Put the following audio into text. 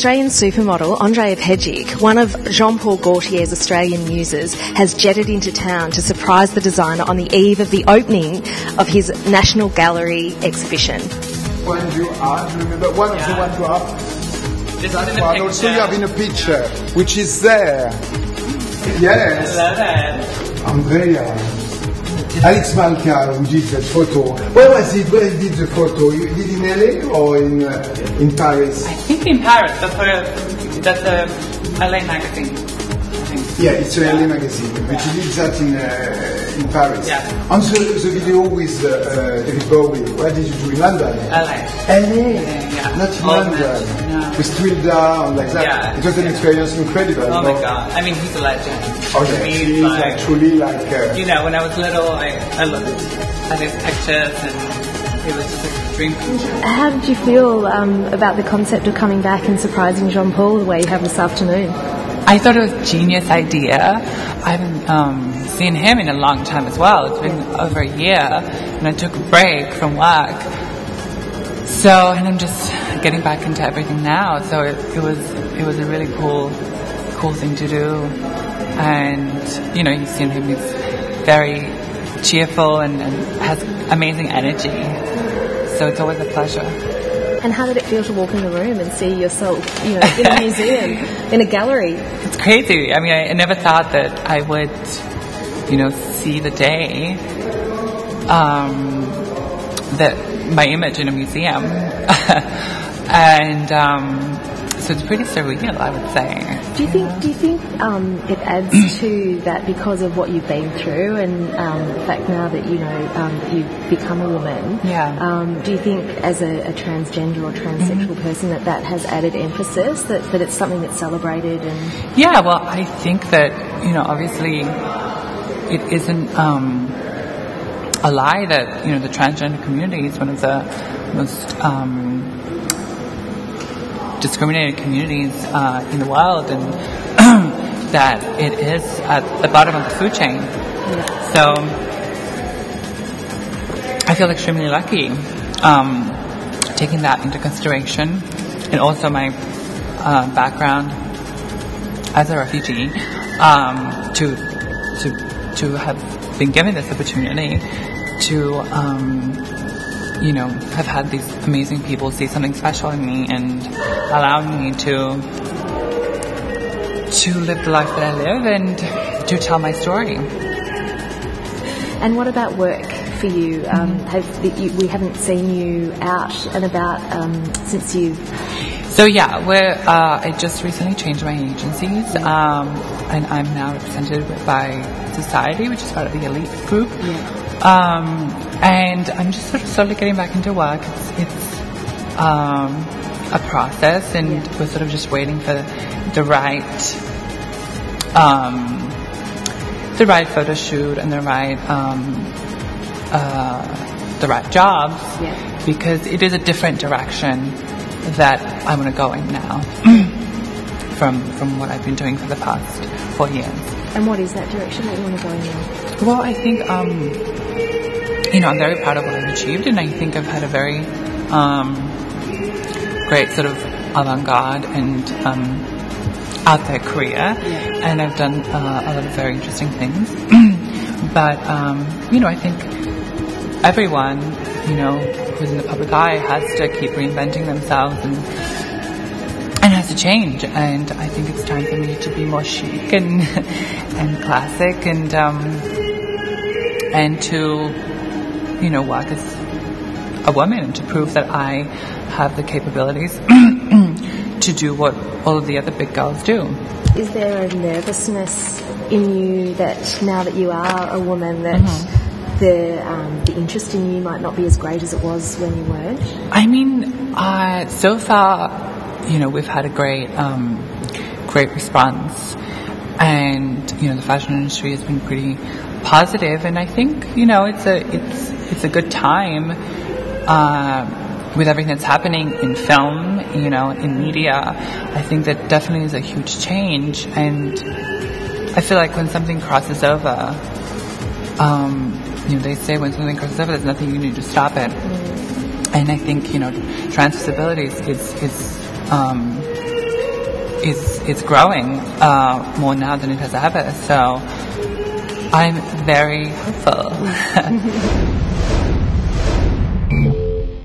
Australian supermodel Andreja Pejic, one of Jean-Paul Gaultier's Australian muses, has jetted into town to surprise the designer on the eve of the opening of his National Gallery exhibition. When you are, remember, one of the ones you are. This that is in one the also picture. you have in a picture, which is there. Yes. I love it. Andreja. Alex Malka, who did that photo. Where was it? Where did the photo? You did in LA or in Paris? I think in Paris. That's a LA magazine. I think. Yeah, it's a LA magazine, but you did that in Paris. Yeah. And so the video with David Bowie, where did you do in London? LA. LA? Yeah. Not in Oh, London. no. With Twilda and like that. Yeah. It was an experience incredible. Oh my god. I mean, he's a legend. Oh yeah, he's like truly like... you know, when I was little, I looked at his pictures and it was just a dream come true. How did you feel about the concept of coming back and surprising Jean-Paul the way you have this afternoon? I thought it was a genius idea. I haven't seen him in a long time as well. It's been over a year, and I took a break from work. So, and I'm just getting back into everything now. So it was a really cool thing to do. And you know, you've seen him; he's very cheerful and has amazing energy. So it's always a pleasure. And how did it feel to walk in the room and see yourself, you know, in a museum, in a gallery? It's crazy. I mean, I never thought that I would, you know, see the day that my image in a museum, and so it's pretty surreal, I would say. Do you think it adds to that because of what you've been through and the fact now that you know you've become a woman? Yeah. Do you think as a transgender or transsexual person that has added emphasis, that it's something that's celebrated? And yeah, well, I think that, you know, obviously it isn't a lie that, you know, the transgender community is one of the most discriminated communities in the world, and that it is at the bottom of the food chain. Yeah. So I feel extremely lucky taking that into consideration, and also my background as a refugee, to have been given this opportunity to you know, have had these amazing people see something special in me and allow me to live the life that I live and to tell my story. And what about work for you? We haven't seen you out and about since you've... So yeah, I just recently changed my agencies, and I'm now represented by Society, which is part of the elite group. Yeah. And I'm just sort of slowly getting back into work. It's a process, and we're sort of just waiting for the right photo shoot and the right jobs, because it is a different direction that I want to go in now from what I've been doing for the past 4 years. And what is that direction that you want to go in now? Well, I think you know, I'm very proud of what I've achieved, and I think I've had a very great sort of avant-garde and out there career, and I've done a lot of very interesting things. But you know, I think everyone, you know, who's in the public eye has to keep reinventing themselves and has to change. And I think it's time for me to be more chic and classic, and to, you know, work as a woman and to prove that I have the capabilities to do what all of the other big girls do. Is there a nervousness in you that now that you are a woman that the interest in you might not be as great as it was when you weren't? I mean, so far, you know, we've had a great response, and you know, the fashion industry has been pretty positive, and I think, you know, it's a good time with everything that's happening in film, you know, in media. I think that definitely is a huge change, and I feel like when something crosses over, you know, they say when something crosses over, there's nothing you can do to stop it. And I think, you know, trans disabilities is growing more now than it has ever. So I'm very hopeful.